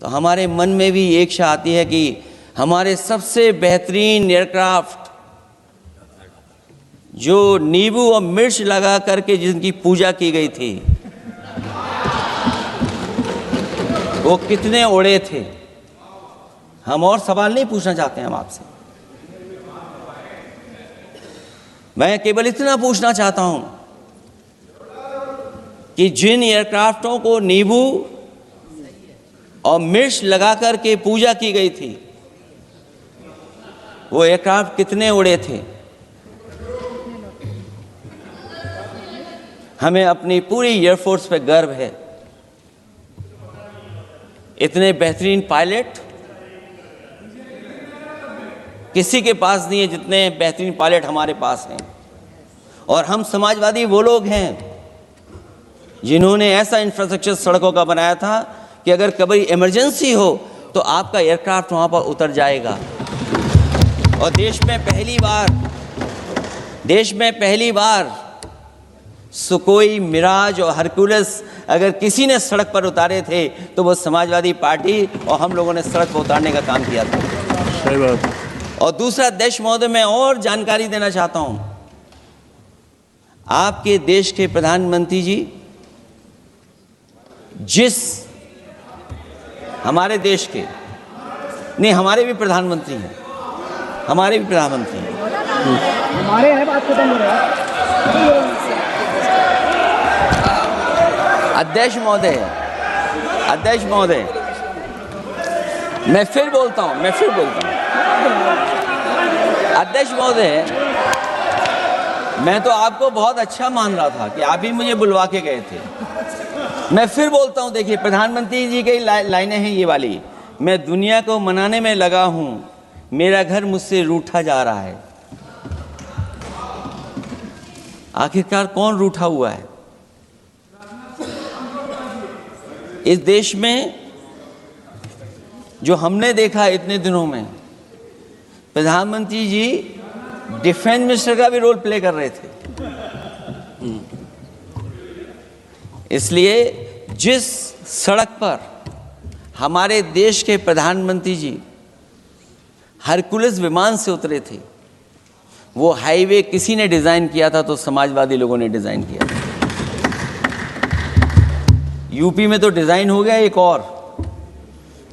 तो हमारे मन में भी एक इच्छा आती है कि हमारे सबसे बेहतरीन एयरक्राफ्ट जो नींबू और मिर्च लगा करके जिनकी पूजा की गई थी, वो कितने उड़े थे। हम और सवाल नहीं पूछना चाहते हैं हम आपसे, मैं केवल इतना पूछना चाहता हूं कि जिन एयरक्राफ्टों को नींबू और मिर्च लगाकर के पूजा की गई थी, वो एयरक्राफ्ट कितने उड़े थे। हमें अपनी पूरी एयरफोर्स पे गर्व है। इतने बेहतरीन पायलट किसी के पास नहीं है जितने बेहतरीन पायलट हमारे पास हैं। और हम समाजवादी वो लोग हैं जिन्होंने ऐसा इंफ्रास्ट्रक्चर सड़कों का बनाया था कि अगर कभी इमरजेंसी हो तो आपका एयरक्राफ्ट वहां पर उतर जाएगा। और देश में पहली बार सुकोई, मिराज और हरकुलस अगर किसी ने सड़क पर उतारे थे तो वो समाजवादी पार्टी और हम लोगों ने सड़क पर उतारने का काम किया था। सही बात। और दूसरा, देश महोदय, मैं और जानकारी देना चाहता हूं। आपके देश के प्रधानमंत्री जी हमारे देश के नहीं, हमारे भी प्रधानमंत्री हैं, हमारे हैं बात खत्म हो रहा है। अध्यक्ष महोदय, मैं फिर बोलता हूं। अध्यक्ष महोदय, मैं तो आपको बहुत अच्छा मान रहा था कि आप ही मुझे बुलवा के गए थे। मैं फिर बोलता हूं, देखिए प्रधानमंत्री जी की लाइनें हैं ये वाली, मैं दुनिया को मनाने में लगा हूं, मेरा घर मुझसे रूठा जा रहा है। आखिरकार कौन रूठा हुआ है इस देश में? जो हमने देखा इतने दिनों में, प्रधानमंत्री जी डिफेंस मिनिस्टर का भी रोल प्ले कर रहे थे। इसलिए जिस सड़क पर हमारे देश के प्रधानमंत्री जी हरकुलस विमान से उतरे थे, वो हाईवे किसी ने डिजाइन किया था तो समाजवादी लोगों ने डिजाइन किया था। यूपी में तो डिजाइन हो गया एक और,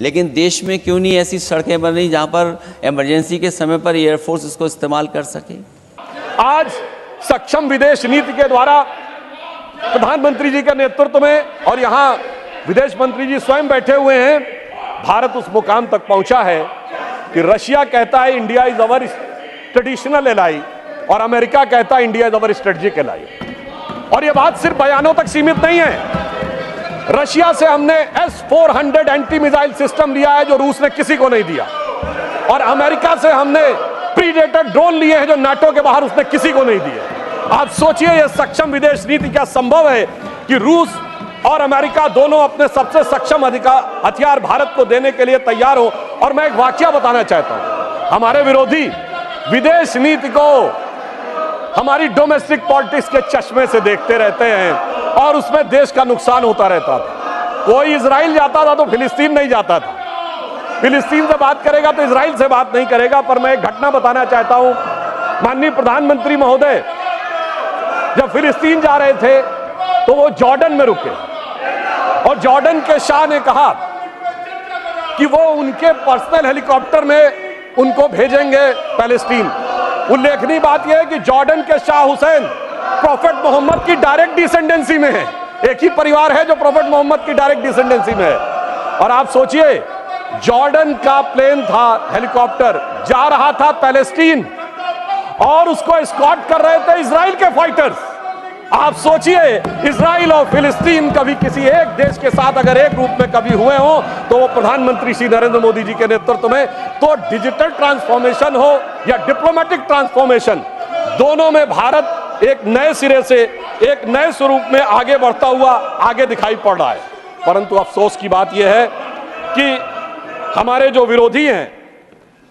लेकिन देश में क्यों नहीं ऐसी सड़कें बन रही जहां पर इमरजेंसी के समय पर एयरफोर्स इसको इस्तेमाल कर सके। आज सक्षम विदेश नीति के द्वारा प्रधानमंत्री जी के नेतृत्व में, और यहां विदेश मंत्री जी स्वयं बैठे हुए हैं, भारत उस मुकाम तक पहुंचा है कि रशिया कहता है India is our traditional ally और अमेरिका कहता है India is our strategic ally. और यह बात सिर्फ बयानों तक सीमित नहीं है। रशिया से हमने S-400 एंटी मिसाइल सिस्टम लिया है जो रूस ने किसी को नहीं दिया, और अमेरिका से हमने प्रीडेटर ड्रोन लिए हैं जो नाटो के बाहर उसने किसी को नहीं दिए। आप सोचिए यह सक्षम विदेश नीति क्या संभव है कि रूस और अमेरिका दोनों अपने सबसे सक्षम हथियार भारत को देने के लिए तैयार हो। और मैं एक वाकया बताना चाहता हूं, हमारे विरोधी विदेश नीति को हमारी डोमेस्टिक पॉलिटिक्स के चश्मे से देखते रहते हैं और उसमें देश का नुकसान होता रहता था। कोई इजराइल जाता था तो फिलिस्तीन नहीं जाता था, फिलिस्तीन से बात करेगा तो इजराइल से बात नहीं करेगा। पर मैं एक घटना बताना चाहता हूं, माननीय प्रधानमंत्री महोदय जब फिलिस्तीन जा रहे थे तो वो जॉर्डन में रुके और जॉर्डन के शाह ने कहा कि वो उनके पर्सनल हेलीकॉप्टर में उनको भेजेंगे पैलेस्टीन। उल्लेखनीय बात यह है कि जॉर्डन के शाह हुसैन प्रोफेट मोहम्मद की डायरेक्ट डिसेंडेंसी में है। एक ही परिवार है जो प्रोफेट मोहम्मद की डायरेक्ट डिसेंडेंसी में है। और आप सोचिए, जॉर्डन का प्लेन था, हेलीकॉप्टर जा रहा था पैलेस्टीन और उसको एस्कॉर्ट कर रहे थे इजराइल के फाइटर्स। आप सोचिए, इजराइल और फिलिस्तीन कभी किसी एक देश के साथ अगर एक रूप में कभी हुए हो तो वो प्रधानमंत्री श्री नरेंद्र मोदी जी के नेतृत्व में। तो डिजिटल ट्रांसफॉर्मेशन हो या डिप्लोमेटिक ट्रांसफॉर्मेशन, दोनों में भारत एक नए सिरे से एक नए स्वरूप में आगे बढ़ता हुआ आगे दिखाई पड़ रहा है। परंतु अफसोस की बात यह है कि हमारे जो विरोधी हैं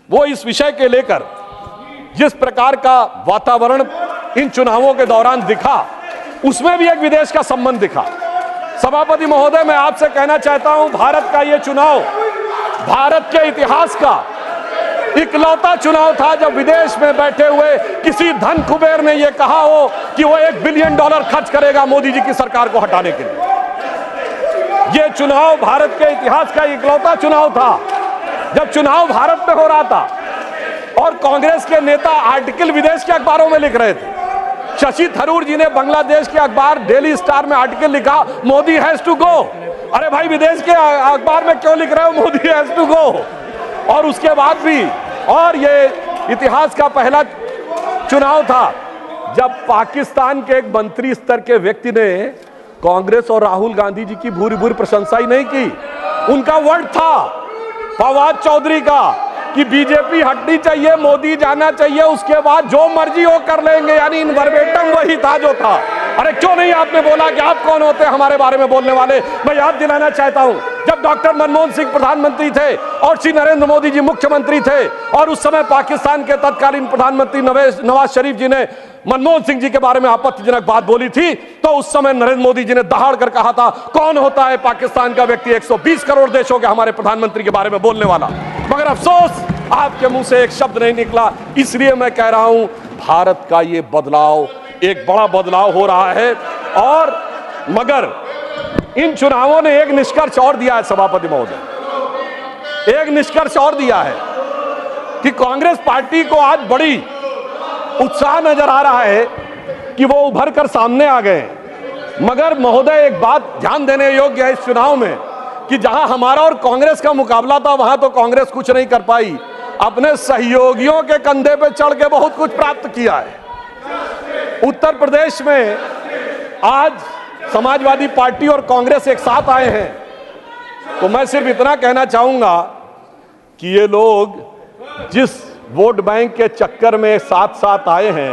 वो इस विषय के लेकर जिस प्रकार का वातावरण इन चुनावों के दौरान दिखा, उसमें भी एक विदेश का संबंध दिखा। सभापति महोदय, मैं आपसे कहना चाहता हूं, भारत का यह चुनाव भारत के इतिहास का इकलौता चुनाव था जब विदेश में बैठे हुए किसी धन कुबेर ने यह कहा हो कि वो $1 बिलियन खर्च करेगा मोदी जी की सरकार को हटाने के लिए। यह चुनाव भारत के इतिहास का इकलौता चुनाव था जब चुनाव भारत में हो रहा था और कांग्रेस के नेता आर्टिकल विदेश के अखबारों में लिख रहे थे। शशि थरूर जी ने बांग्लादेश के अखबार डेली स्टार में आर्टिकल लिखा, मोदी हैज टू गो। अरे भाई, विदेश के अखबार में क्यों लिख रहे हो मोदी हैज टू गो? और उसके बाद भी, और ये इतिहास का पहला चुनाव था जब पाकिस्तान के एक मंत्री स्तर के व्यक्ति ने कांग्रेस और राहुल गांधी जी की भूरी भूरी प्रशंसा ही नहीं की। उनका वर्ड था फवाद चौधरी का कि बीजेपी हटनी चाहिए, मोदी जाना चाहिए, उसके बाद जो मर्जी हो कर लेंगे, यानी इन वर्बेटम वही था जो था। अरे क्यों नहीं आपने बोला कि आप कौन होते हैं हमारे बारे में बोलने वाले? मैं याद दिलाना चाहता हूं, जब डॉक्टर मनमोहन सिंह प्रधानमंत्री थे और श्री नरेंद्र मोदी जी मुख्यमंत्री थे और उस समय पाकिस्तान के तत्कालीन प्रधानमंत्री नवाज शरीफ जी ने मनमोहन सिंह जी के बारे में आपत्तिजनक बात बोली थी, तो उस समय नरेंद्र मोदी जी ने दहाड़ कर कहा था, कौन होता है पाकिस्तान का व्यक्ति 120 करोड़ देशों के हमारे प्रधानमंत्री के बारे में बोलने वाला? मगर अफसोस आपके मुंह से एक शब्द नहीं निकला। इसलिए मैं कह रहा हूं, भारत का ये बदलाव, एक बड़ा बदलाव हो रहा है। और मगर इन चुनावों ने एक निष्कर्ष और दिया है सभापति महोदय, एक निष्कर्ष और दिया है कि कांग्रेस पार्टी को आज बड़ी उत्साह नजर आ रहा है कि वो उभर कर सामने आ गए। मगर महोदय, एक बात ध्यान देने योग्य है इस चुनाव में कि जहां हमारा और कांग्रेस का मुकाबला था वहां तो कांग्रेस कुछ नहीं कर पाई, अपने सहयोगियों के कंधे पे चढ़ के बहुत कुछ प्राप्त किया है। उत्तर प्रदेश में आज समाजवादी पार्टी और कांग्रेस एक साथ आए हैं, तो मैं सिर्फ इतना कहना चाहूंगा कि ये लोग जिस वोट बैंक के चक्कर में साथ साथ आए हैं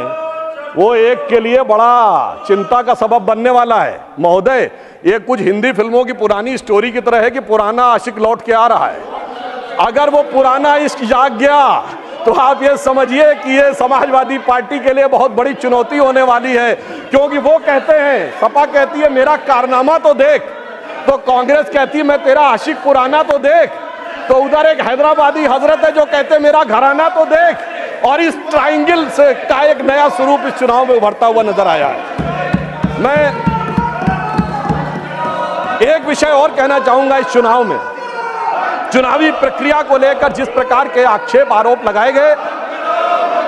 वो एक के लिए बड़ा चिंता का सबब बनने वाला है। महोदय, ये कुछ हिंदी फिल्मों की पुरानी स्टोरी की तरह है कि पुराना आशिक लौट के आ रहा है। अगर वो पुराना इश्क जाग गया तो आप ये समझिए कि ये समाजवादी पार्टी के लिए बहुत बड़ी चुनौती होने वाली है, क्योंकि वो कहते हैं, सपा कहती है मेरा कारनामा तो देख, तो कांग्रेस कहती है मैं तेरा आशिक पुराना तो देख, तो उधर एक हैदराबादी हजरत है जो कहते हैं मेरा घराना तो देख, और इस ट्रायंगल से का एक नया स्वरूप इस चुनाव में उभरता हुआ नजर आया है। मैं एक विषय और कहना चाहूंगा इस चुनाव में, चुनावी प्रक्रिया को लेकर जिस प्रकार के आक्षेप आरोप लगाए गए,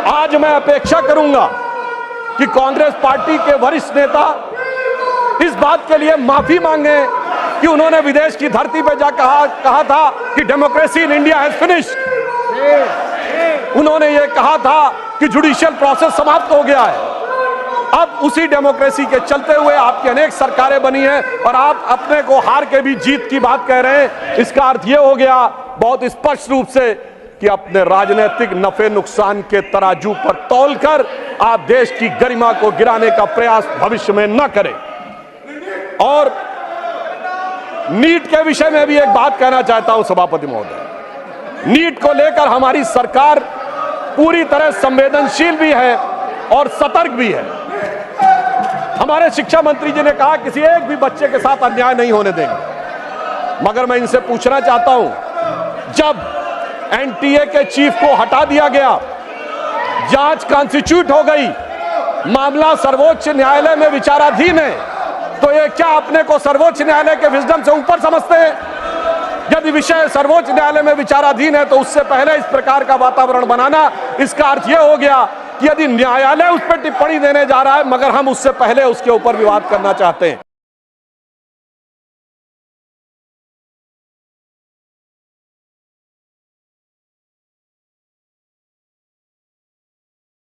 आज मैं अपेक्षा करूंगा कि कांग्रेस पार्टी के वरिष्ठ नेता इस बात के लिए माफी मांगे कि उन्होंने विदेश की धरती पर जा कहा था कि democracy in India has finished. उन्होंने ये कहा था कि जुडिशियल प्रोसेस समाप्त हो गया है। अब उसी डेमोक्रेसी के चलते हुए आपकी अनेक सरकारें बनी हैं और आप अपने को हार के भी जीत की बात कह रहे हैं। इसका अर्थ ये हो गया बहुत स्पष्ट रूप से कि अपने राजनीतिक नफे नुकसान के तराजू पर तौलकर आप देश की गरिमा को गिराने का प्रयास भविष्य में न करें। और नीट के विषय में भी एक बात कहना चाहता हूं सभापति महोदय, नीट को लेकर हमारी सरकार पूरी तरह संवेदनशील भी है और सतर्क भी है। हमारे शिक्षा मंत्री जी ने कहा किसी एक भी बच्चे के साथ अन्याय नहीं होने देंगे, मगर मैं इनसे पूछना चाहता हूं, जब एनटीए के चीफ को हटा दिया गया, जांच कॉन्स्टिट्यूट हो गई, मामला सर्वोच्च न्यायालय में विचाराधीन है, तो ये क्या अपने को सर्वोच्च न्यायालय के विजडम से ऊपर समझते हैं? यदि विषय सर्वोच्च न्यायालय में विचाराधीन है तो उससे पहले इस प्रकार का वातावरण बनाना, इसका अर्थ यह हो गया कि यदि न्यायालय उस पर टिप्पणी देने जा रहा है मगर हम उससे पहले उसके ऊपर विवाद करना चाहते हैं।